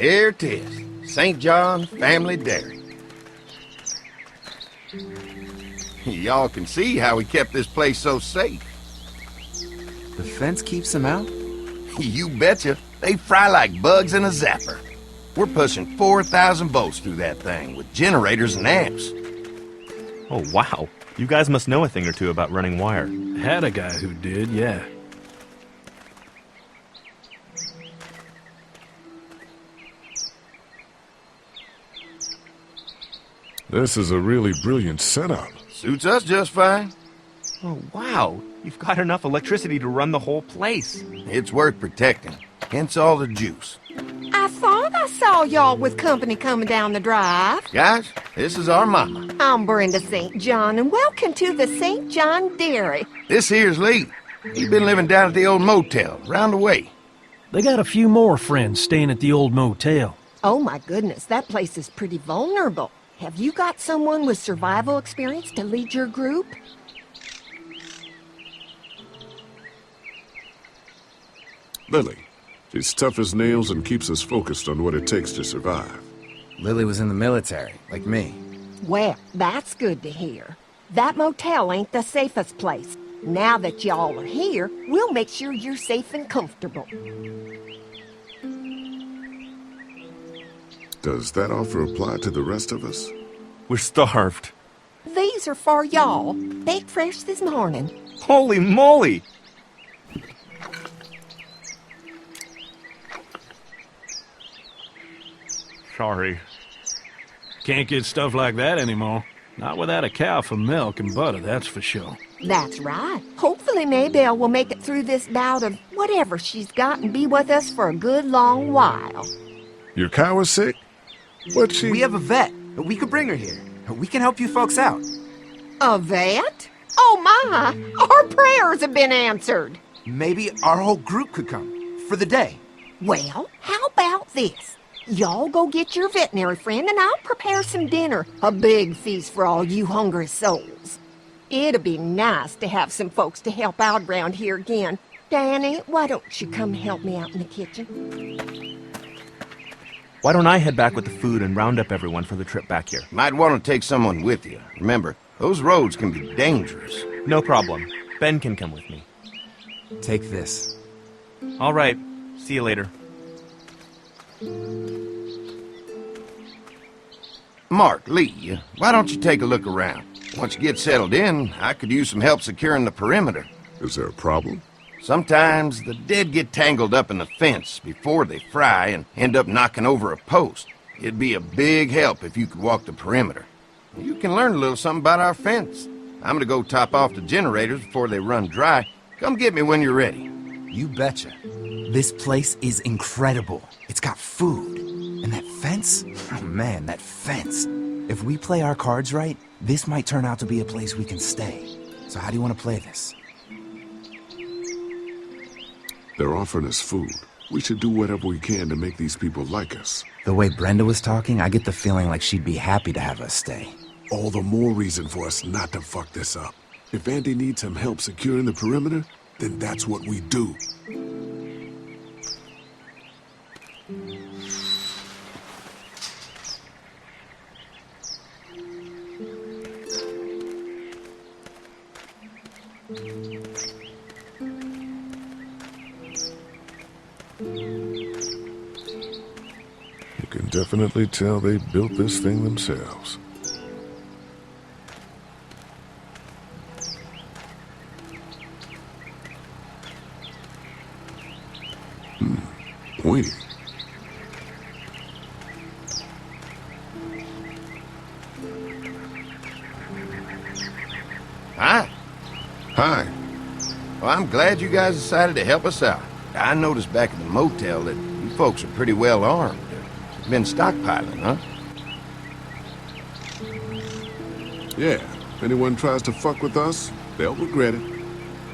Here it is. St. John Family Dairy. Y'all can see how we kept this place so safe. The fence keeps them out? You betcha. They fry like bugs in a zapper. We're pushing 4,000 volts through that thing with generators and amps. Oh, wow. You guys must know a thing or two about running wire. Had a guy who did, yeah. This is a really brilliant setup. Suits us just fine. Oh, wow. You've got enough electricity to run the whole place. It's worth protecting. Hence all the juice. I thought I saw y'all with company coming down the drive. Guys, this is our mama. I'm Brenda St. John, and welcome to the St. John Dairy. This here's Lee. He's been living down at the old motel, round the way. They got a few more friends staying at the old motel. Oh my goodness, that place is pretty vulnerable. Have you got someone with survival experience to lead your group? Lily. She's tough as nails and keeps us focused on what it takes to survive. Lily was in the military, like me. Well, that's good to hear. That motel ain't the safest place. Now that y'all are here, we'll make sure you're safe and comfortable. Does that offer apply to the rest of us? We're starved. These are for y'all. Baked fresh this morning. Holy moly! Sorry. Can't get stuff like that anymore. Not without a cow for milk and butter, that's for sure. That's right. Hopefully Maybelle will make it through this bout of whatever she's got and be with us for a good long while. Your cow is sick? What's she... We have a vet. We could bring her here. We can help you folks out. A vet? Oh my! Our prayers have been answered. Maybe our whole group could come. For the day. Well, how about this? Y'all go get your veterinary friend and I'll prepare some dinner. A big feast for all you hungry souls. It'd be nice to have some folks to help out around here again. Danny, why don't you come help me out in the kitchen? Why don't I head back with the food and round up everyone for the trip back here? Might want to take someone with you. Remember, those roads can be dangerous. No problem. Ben can come with me. Take this. All right. See you later. Mark, Lee, why don't you take a look around? Once you get settled in, I could use some help securing the perimeter. Is there a problem? Sometimes the dead get tangled up in the fence before they fry and end up knocking over a post. It'd be a big help if you could walk the perimeter. You can learn a little something about our fence. I'm gonna go top off the generators before they run dry. Come get me when you're ready. You betcha. This place is incredible. It's got food. And that fence? Oh man, that fence. If we play our cards right, this might turn out to be a place we can stay. So how do you want to play this? They're offering us food. We should do whatever we can to make these people like us. The way Brenda was talking, I get the feeling like she'd be happy to have us stay. All the more reason for us not to fuck this up. If Andy needs some help securing the perimeter, then that's what we do. You can definitely tell they built this thing themselves. Pointy. Hi. Hi. Well, I'm glad you guys decided to help us out. I noticed back at the motel that you folks are pretty well armed. Been stockpiling, huh? Yeah, if anyone tries to fuck with us, they'll regret it.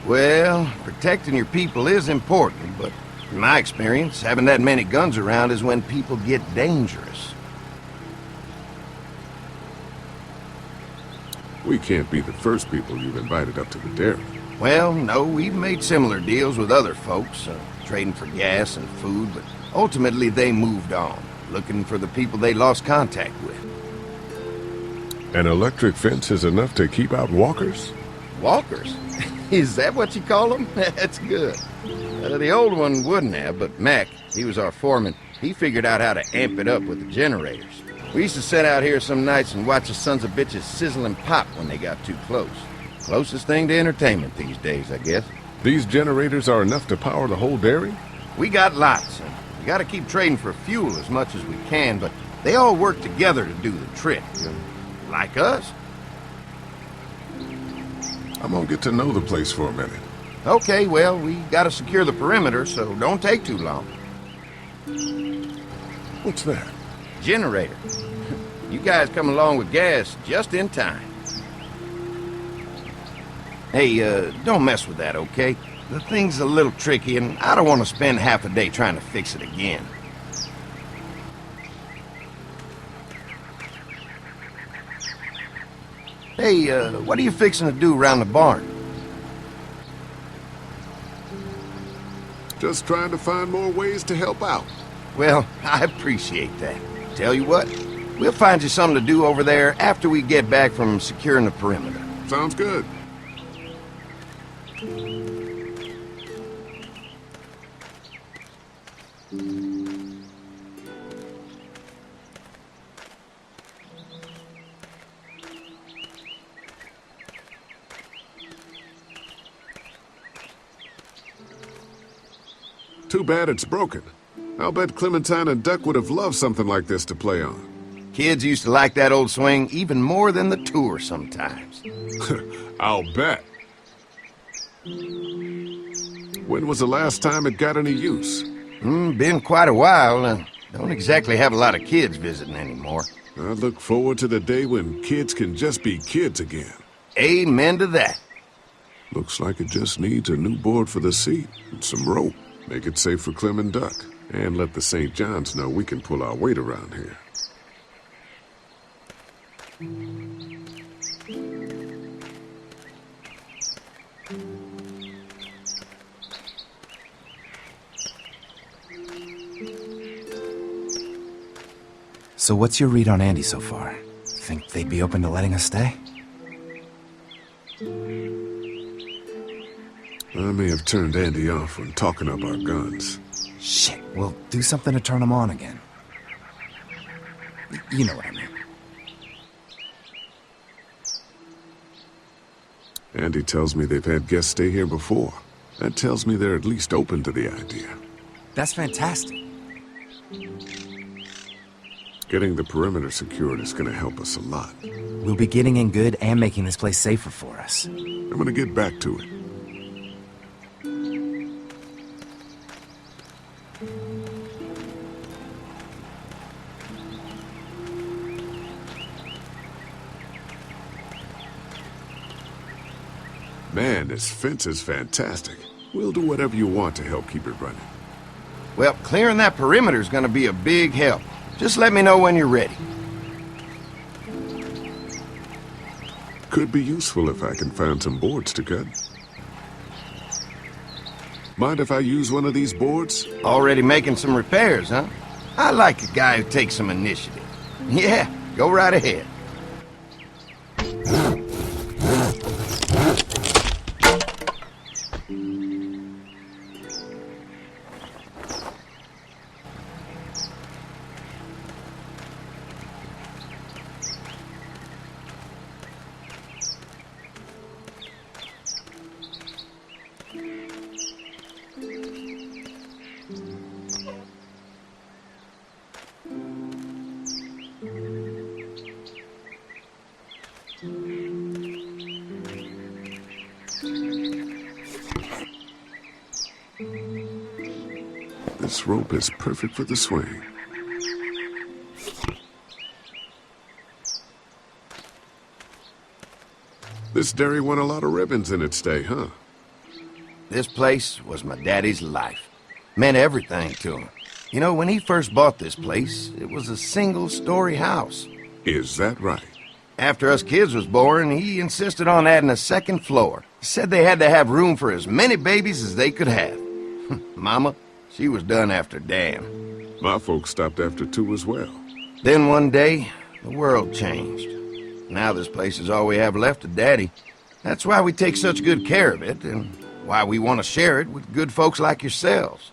Well, protecting your people is important, but in my experience, having that many guns around is when people get dangerous. We can't be the first people you've invited up to the dairy. Well, no, we've made similar deals with other folks, trading for gas and food, but ultimately they moved on. looking for the people they lost contact with. An electric fence is enough to keep out walkers? Walkers? Is that what you call them? That's good. The old one wouldn't have, but Mac, he was our foreman, he figured out how to amp it up with the generators. We used to sit out here some nights and watch the sons of bitches sizzle and pop when they got too close. Closest thing to entertainment these days, I guess. These generators are enough to power the whole dairy? We got lots, and we gotta keep trading for fuel as much as we can, but they all work together to do the trick. Like us. I'm gonna get to know the place for a minute. Okay, well, we gotta secure the perimeter, so don't take too long. What's that? Generator. You guys come along with gas just in time. Hey, don't mess with that, okay? The thing's a little tricky, and I don't want to spend half a day trying to fix it again. Hey, what are you fixing to do around the barn? Just trying to find more ways to help out. Well, I appreciate that. Tell you what, we'll find you something to do over there after we get back from securing the perimeter. Sounds good. Too bad it's broken. I'll bet Clementine and Duck would have loved something like this to play on. Kids used to like that old swing even more than the tour sometimes. I'll bet. When was the last time it got any use? Been quite a while, and don't exactly have a lot of kids visiting anymore. I look forward to the day when kids can just be kids again. Amen to that. Looks like it just needs a new board for the seat and some rope. Make it safe for Clem and Duck, and let the St. John's know we can pull our weight around here. So what's your read on Andy so far? Think they'd be open to letting us stay? I may have turned Andy off when talking up our guns. Shit, we'll do something to turn them on again. You know what I mean. Andy tells me they've had guests stay here before. That tells me they're at least open to the idea. That's fantastic. Getting the perimeter secured is gonna help us a lot. We'll be getting in good and making this place safer for us. I'm gonna get back to it. Man, this fence is fantastic. We'll do whatever you want to help keep it running. Well, clearing that perimeter's gonna be a big help. Just let me know when you're ready. Could be useful if I can find some boards to cut. Mind if I use one of these boards? Already making some repairs, huh? I like a guy who takes some initiative. Yeah, go right ahead. This rope is perfect for the swing. This dairy won a lot of ribbons in its day, huh? This place was my daddy's life. Meant everything to him. You know, when he first bought this place, it was a single-story house. Is that right? After us kids was born, he insisted on adding a second floor. Said they had to have room for as many babies as they could have. Mama, she was done after Dan. My folks stopped after 2 as well. Then one day, the world changed. Now this place is all we have left of Daddy. That's why we take such good care of it, and why we want to share it with good folks like yourselves.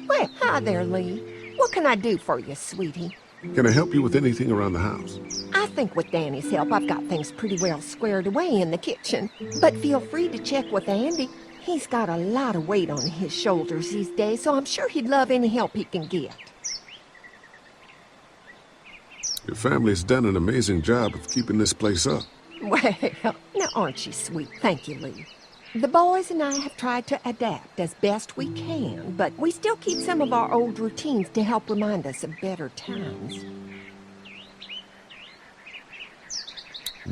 Well, hi there, Lee. What can I do for you, sweetie? Can I help you with anything around the house? I think with Danny's help, I've got things pretty well squared away in the kitchen. But feel free to check with Andy. He's got a lot of weight on his shoulders these days, so I'm sure he'd love any help he can get. Your family's done an amazing job of keeping this place up. Well, now aren't you sweet? Thank you, Lee. The boys and I have tried to adapt as best we can, but we still keep some of our old routines to help remind us of better times.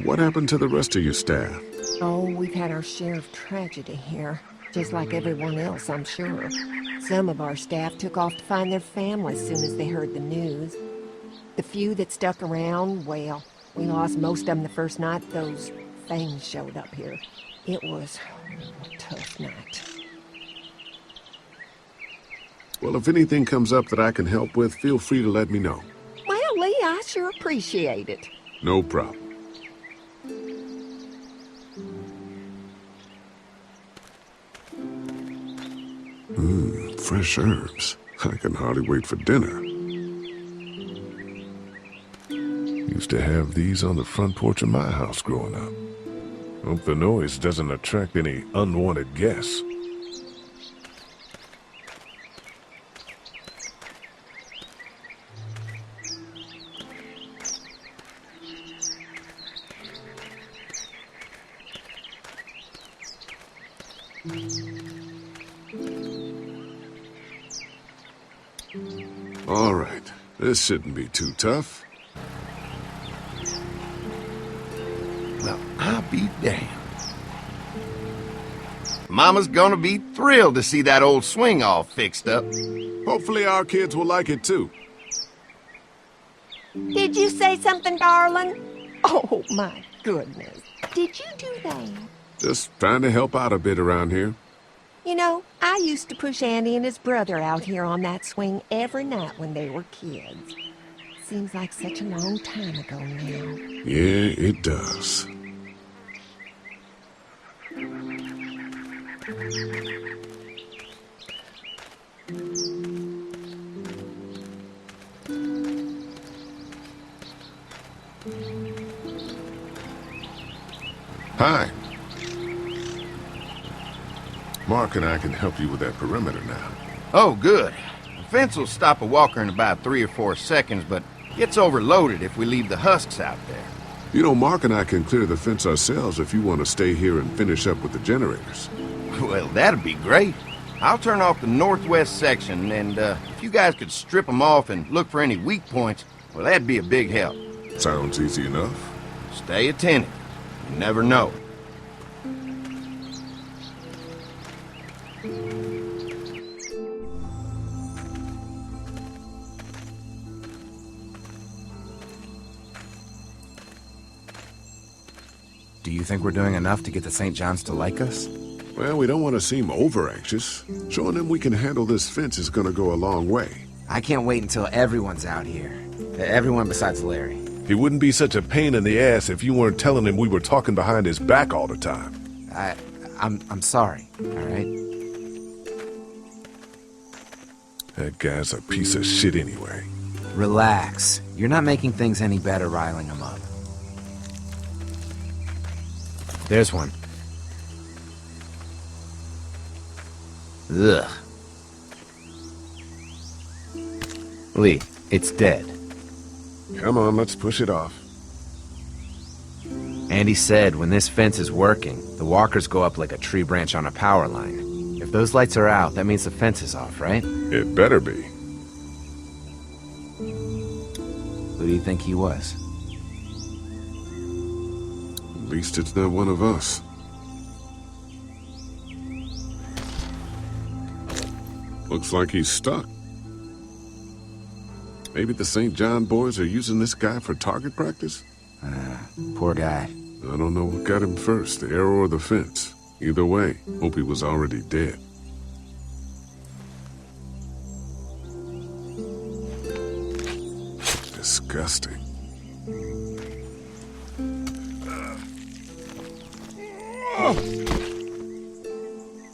What happened to the rest of your staff? Oh, we've had our share of tragedy here, just like everyone else, I'm sure. Some of our staff took off to find their families soon as they heard the news. The few that stuck around, well, we lost most of them the first night those things showed up here. It was a tough night. Well, if anything comes up that I can help with, feel free to let me know. Well, Lee, I sure appreciate it. No problem. Fresh herbs. I can hardly wait for dinner. Used to have these on the front porch of my house growing up. Hope the noise doesn't attract any unwanted guests. All right, this shouldn't be too tough. Well, I'll be damned. Mama's gonna be thrilled to see that old swing all fixed up. Hopefully our kids will like it too. Did you say something, darling? Oh, my goodness. Did you do that? Just trying to help out a bit around here. You know, I used to push Andy and his brother out here on that swing every night when they were kids. Seems like such a long time ago now. Yeah, it does. Hi. Mark and I can help you with that perimeter now. Oh, good. The fence will stop a walker in about 3 or 4 seconds, but gets overloaded if we leave the husks out there. You know, Mark and I can clear the fence ourselves if you want to stay here and finish up with the generators. Well, that'd be great. I'll turn off the northwest section, and if you guys could strip them off and look for any weak points, well, that'd be a big help. Sounds easy enough. Stay attentive. You never know. Do you think we're doing enough to get the St. John's to like us? Well, we don't want to seem over-anxious. Showing them we can handle this fence is going to go a long way. I can't wait until everyone's out here. Everyone besides Larry. He wouldn't be such a pain in the ass if you weren't telling him we were talking behind his back all the time. I'm sorry, all right? That guy's a piece of shit anyway. Relax. You're not making things any better riling him up. There's one. Ugh. Lee, it's dead. Come on, let's push it off. Andy said when this fence is working, the walkers go up like a tree branch on a power line. If those lights are out, that means the fence is off, right? It better be. Who do you think he was? At least it's not one of us. Looks like he's stuck. Maybe the St. John boys are using this guy for target practice? Poor guy. I don't know what got him first, the arrow or the fence. Either way, hope he was already dead. Disgusting.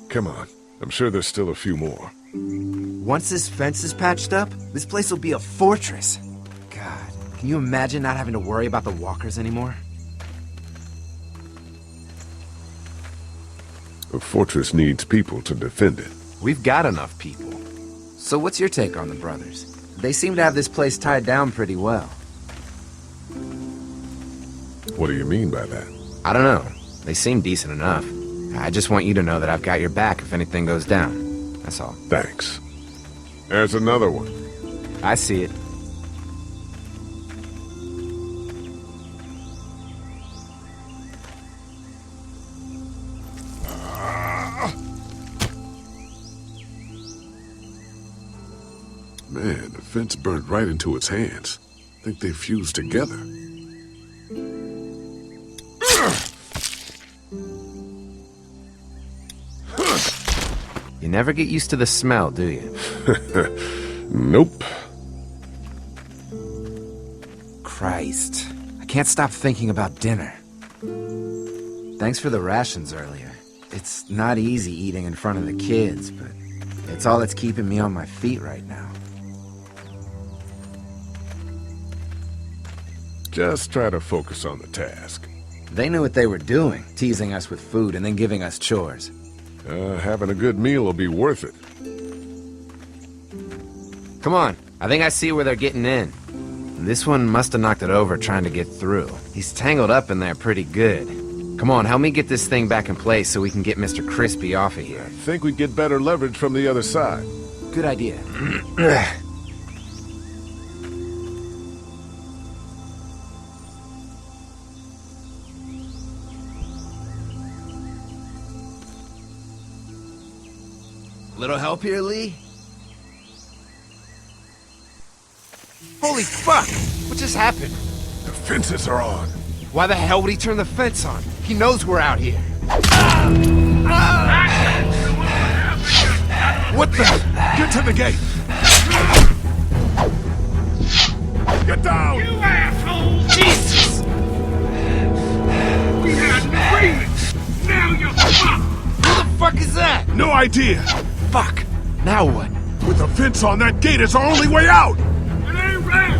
Come on. I'm sure there's still a few more. Once this fence is patched up, this place will be a fortress. God, can you imagine not having to worry about the walkers anymore? A fortress needs people to defend it. We've got enough people. So what's your take on the brothers? They seem to have this place tied down pretty well. What do you mean by that? I don't know. They seem decent enough. I just want you to know that I've got your back if anything goes down. That's all. Thanks. There's another one. I see it. Man, the fence burned right into its hands. I think they fused together. You never get used to the smell, do you? Nope. Christ. I can't stop thinking about dinner. Thanks for the rations earlier. It's not easy eating in front of the kids, but it's all that's keeping me on my feet right now. Just try to focus on the task. They knew what they were doing, teasing us with food and then giving us chores. Having a good meal will be worth it. Come on, I think I see where they're getting in. This one must have knocked it over trying to get through. He's tangled up in there pretty good. Come on, help me get this thing back in place so we can get Mr. Crispy off of here. I think we'd get better leverage from the other side. Good idea. Little help here, Lee? Holy fuck! What just happened? The fences are on. Why the hell would he turn the fence on? He knows we're out here. What the? Get to the gate! Get down! You asshole! Jesus! We had an agreement! Now you're fucked! Who the fuck is that? No idea! Fuck! Now what? With the fence on that gate, it's our only way out! It ain't right!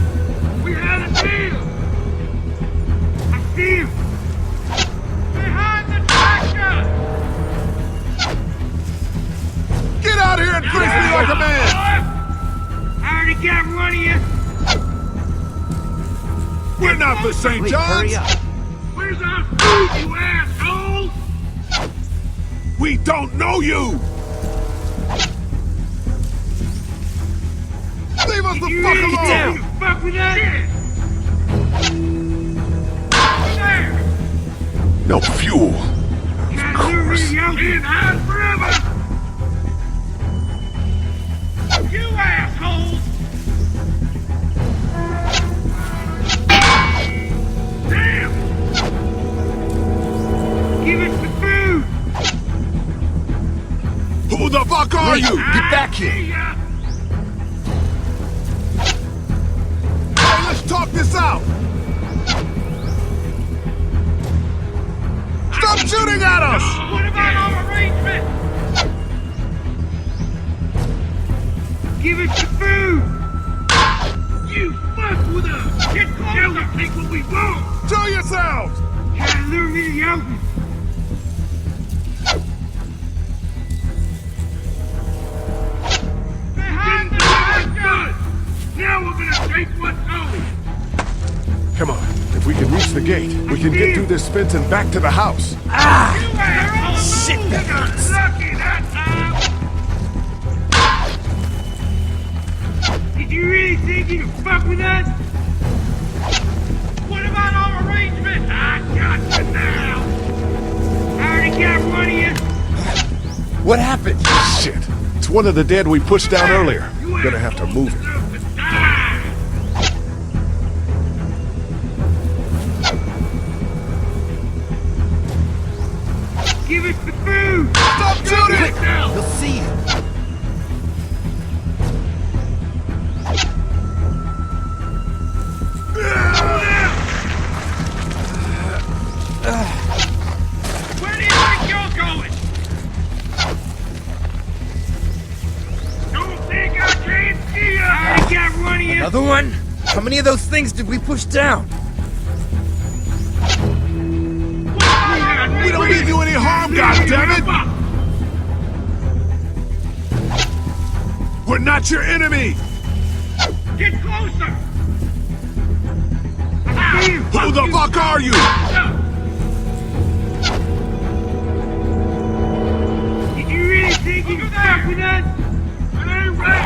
We had a deal! A deal! Behind the tractor! Get out here and face me like a man! I already got one of you! We're not the St. Lee, John's! hurry up. Where's our food, you asshole? We don't know you! Leave us the You fuck really alone! think you fuck with us? There! No fuel. Can't lure me out here and hide forever! You assholes! Damn! Give us the food! Who the fuck are you? Get back here! See ya! Hey, let's talk this out! Stop shooting at us! What about our arrangement? Give us the food! You fuck with us! Get close and take what we want! Show yourselves! Try to lure me to the open! Behind the shotgun! Now we're gonna take what's ours! Come on. If we can reach the gate, we can get through this fence and back to the house. You assholes! Shit, that hurts. Lucky that time! Did you really think you could fuck with us? What about our arrangement? I got you now! I already got one of you! What happened? Shit. It's one of the dead we pushed down earlier. Gonna have to move it. Give us the food! Stop shooting! Now! You'll see it. Where do you think you're going? Don't think I can't see you! I got one of you! Another one? How many of those things did we push down? We don't mean you any harm, goddammit! We're not your enemy! Get closer! Who the fuck are you? Did you really think you could fuck with us? It ain't right!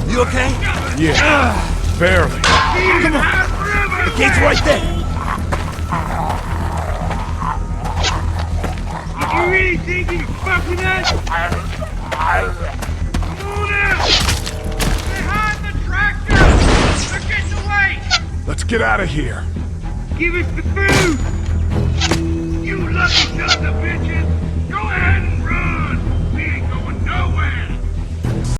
You okay? Yeah, barely. Come on! The gate's right there. Did you really think you could fuck with us? Come on out! Behind the tractor! They're getting away! Let's get out of here. Give us the food! You lucky sons of bitches!